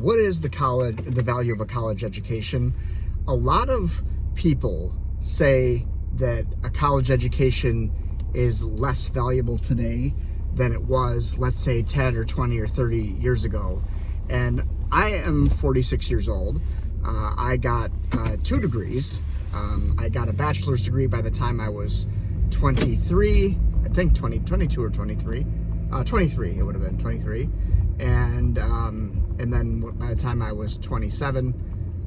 what is the value of a college education? A lot of people say that a college education is less valuable today than it was, let's say, 10 or 20 or 30 years ago. And I am 46 years old. I got 2 degrees. I got a bachelor's degree by the time I was 23, I think 22 or 23. 23, it would have been 23. And then by the time I was 27,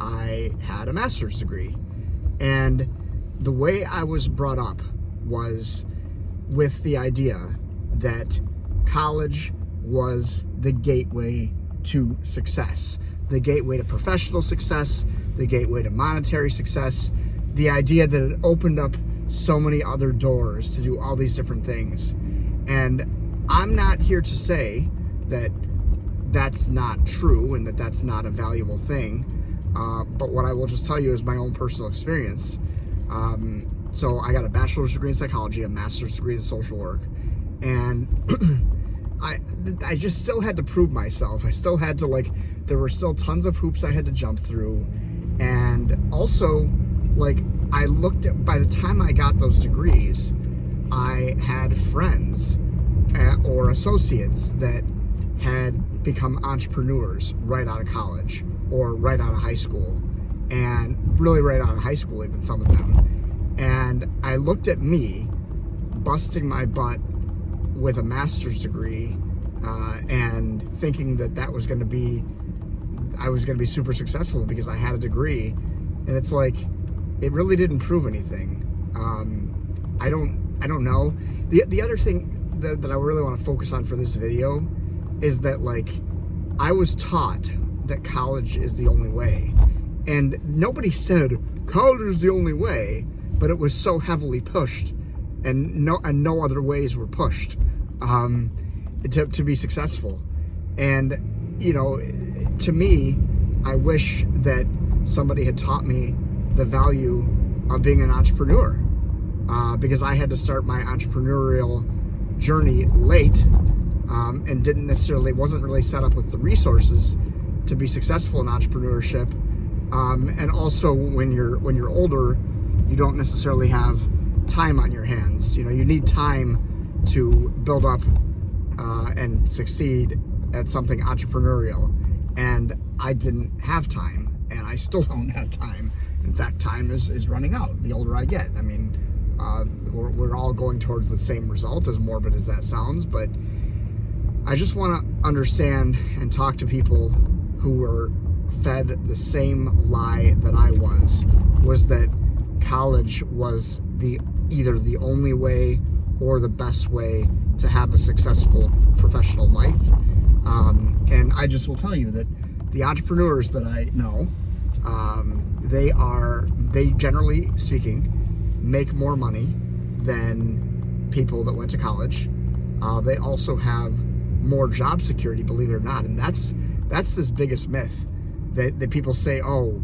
I had a master's degree. And the way I was brought up was with the idea that college was the gateway to success, the gateway to professional success, the gateway to monetary success, the idea that it opened up so many other doors to do all these different things. And I'm not here to say that that's not true and that that's not a valuable thing, but what I will just tell you is my own personal experience. So I got a bachelor's degree in psychology, a master's degree in social work, and I just still had to prove myself. I still had to, there were still tons of hoops I had to jump through. And also, I looked at, by the time I got those degrees, I had friends or associates that had become entrepreneurs right out of college or right out of high school, and really right out of high school, even some of them. And I looked at me busting my butt with a master's degree and thinking that I was going to be super successful because I had a degree. And it's like, it really didn't prove anything. I don't know. The other thing that I really want to focus on for this video is that, I was taught that college is the only way. And nobody said college is the only way, but it was so heavily pushed, and no other ways were pushed to be successful. And to me, I wish that somebody had taught me the value of being an entrepreneur, because I had to start my entrepreneurial journey late, and wasn't really set up with the resources to be successful in entrepreneurship. And also, when you're older, you don't necessarily have time on your hands. You need time to build up and succeed at something entrepreneurial. And I didn't have time, and I still don't have time. In fact, time is running out the older I get. I mean, we're all going towards the same result, as morbid as that sounds, but I just want to understand and talk to people who were fed the same lie that I was that college was either the only way or the best way to have a successful professional life. And I just will tell you that the entrepreneurs that I know, they generally speaking make more money than people that went to college. They also have more job security, believe it or not. And that's this biggest myth that people say, oh,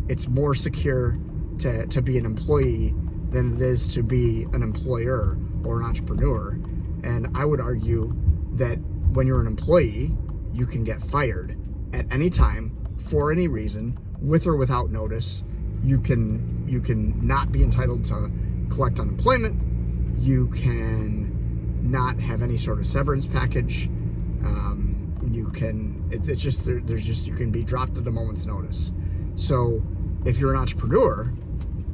it's more secure to be an employee than it is to be an employer or an entrepreneur. And I would argue that when you're an employee, you can get fired at any time for any reason, with or without notice. You can not be entitled to collect unemployment. You can not have any sort of severance package. You can be dropped at a moment's notice. So if you're an entrepreneur,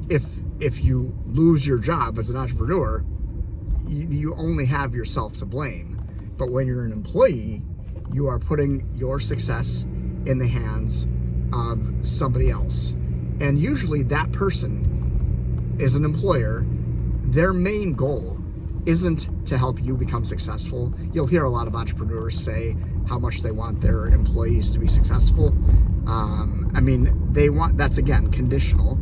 if you lose your job as an entrepreneur, you only have yourself to blame. But when you're an employee, you are putting your success in the hands of somebody else. And usually that person is an employer. Their main goal isn't to help you become successful. You'll hear a lot of entrepreneurs say how much they want their employees to be successful. That's again conditional.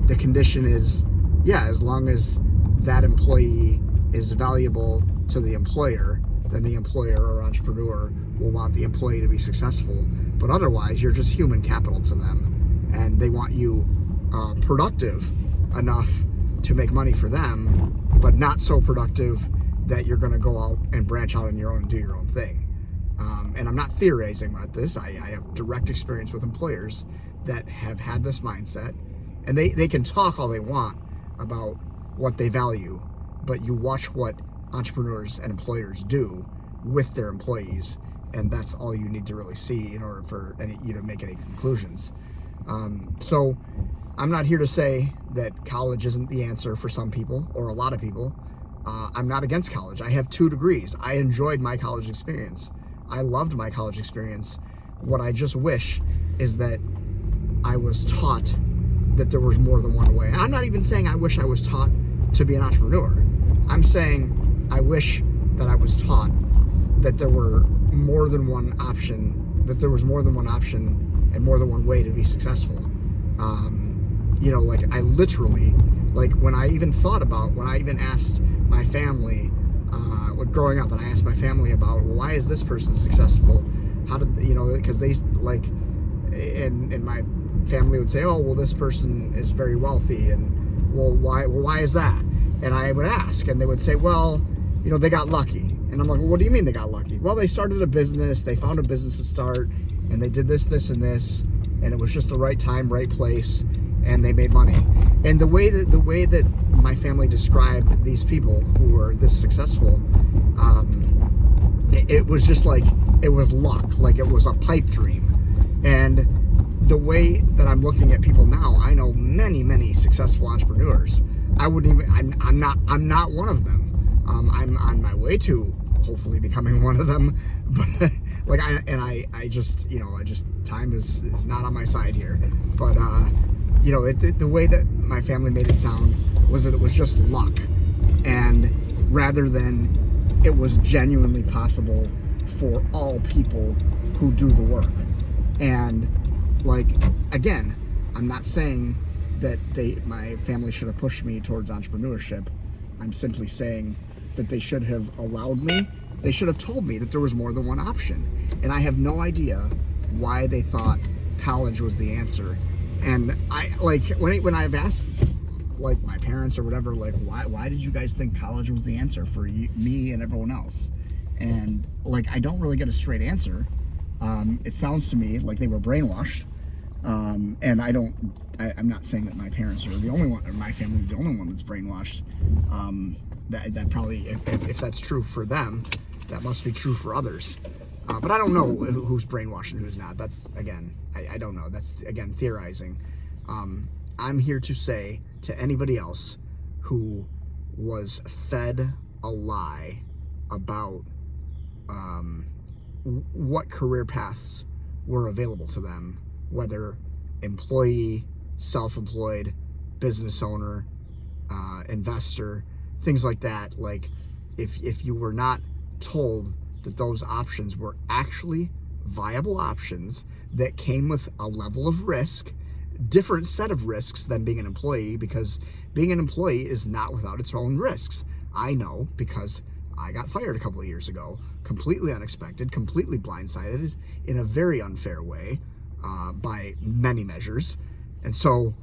The condition is, as long as that employee is valuable to the employer, then the employer or entrepreneur will want the employee to be successful. But otherwise, you're just human capital to them, and they want you productive enough to make money for them, but not so productive that you're going to go out and branch out on your own and do your own thing. And I'm not theorizing about this. I have direct experience with employers that have had this mindset, and they can talk all they want about what they value, but you watch what entrepreneurs and employers do with their employees, and that's all you need to really see in order for you to make any conclusions. So I'm not here to say that college isn't the answer for some people or a lot of people. I'm not against college. I have 2 degrees. I enjoyed my college experience. I loved my college experience. What I just wish is that I was taught that there was more than one way. I'm not even saying I wish I was taught to be an entrepreneur. I'm saying I wish that I was taught that there were more than one option, that there was more than one option and more than one way to be successful. Like I literally, like when I even asked my family, growing up, and I asked my family about, well, why is this person successful? How did, because they like, and my family would say, oh, well, this person is very wealthy, and well, why is that? And I would ask, and they would say, well, they got lucky. And I'm like, well, what do you mean they got lucky? Well, they started a business, they found a business to start, and they did this, and this, and it was just the right time, right place, and they made money. And the way that my family described these people who were this successful, it was just like, it was luck, like it was a pipe dream. And the way that I'm looking at people now, I know many, many successful entrepreneurs. I'm not one of them. I'm on my way to hopefully becoming one of them, but time is not on my side here. But the way that my family made it sound was that it was just luck, and rather than it was genuinely possible for all people who do the work. And again, I'm not saying that my family should have pushed me towards entrepreneurship. I'm simply saying that they should have allowed me. They should have told me that there was more than one option. And I have no idea why they thought college was the answer. And when I've asked my parents or whatever, why did you guys think college was the answer for me and everyone else? And I don't really get a straight answer. It sounds to me like they were brainwashed. And I'm not saying that my parents are the only one, or my family is the only one that's brainwashed. That probably, if that's true for them, that must be true for others. But I don't know who's brainwashed and who's not. That's, again, I don't know. That's, again, theorizing. I'm here to say to anybody else who was fed a lie about what career paths were available to them, whether employee, self-employed, business owner, investor, things like that. If you were not told that those options were actually viable options that came with a level of risk, different set of risks than being an employee, because being an employee is not without its own risks. I know, because I got fired a couple of years ago, completely unexpected, completely blindsided, in a very unfair way, by many measures. And so,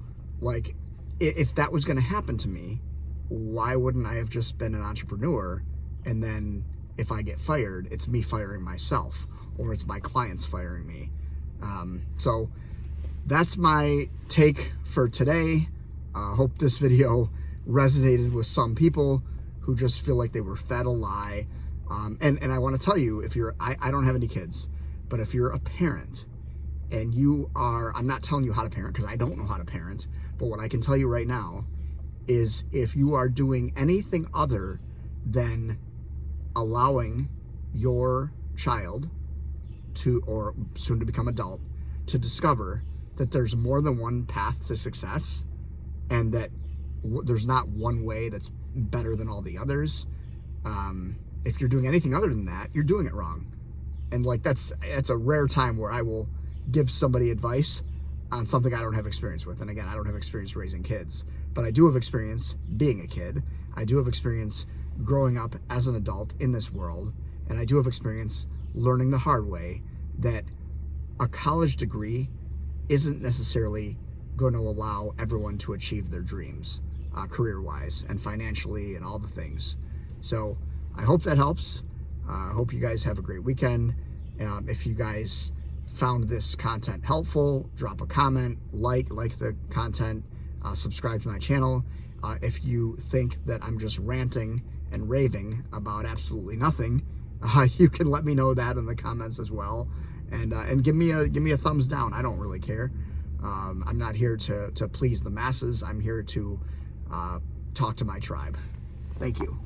if that was going to happen to me, why wouldn't I have just been an entrepreneur, and then if I get fired, it's me firing myself, or it's my clients firing me? So that's my take for today. Hope this video resonated with some people who just feel like they were fed a lie. And I want to tell you, I don't have any kids, but if you're a parent and I'm not telling you how to parent, because I don't know how to parent, but what I can tell you right now is, if you are doing anything other than allowing your child to, or soon to become adult, to discover that there's more than one path to success, and that there's not one way that's better than all the others. If you're doing anything other than that, you're doing it wrong. And that's a rare time where I will give somebody advice on something I don't have experience with. And again, I don't have experience raising kids, but I do have experience being a kid. I do have experience growing up as an adult in this world. And I do have experience learning the hard way that a college degree isn't necessarily going to allow everyone to achieve their dreams, career-wise and financially and all the things. So I hope that helps. I hope you guys have a great weekend. If you guys found this content helpful, drop a comment, like the content, subscribe to my channel. If you think that I'm just ranting and raving about absolutely nothing, you can let me know that in the comments as well, and give me a thumbs down. I don't really care. I'm not here to please the masses. I'm here to talk to my tribe. Thank you.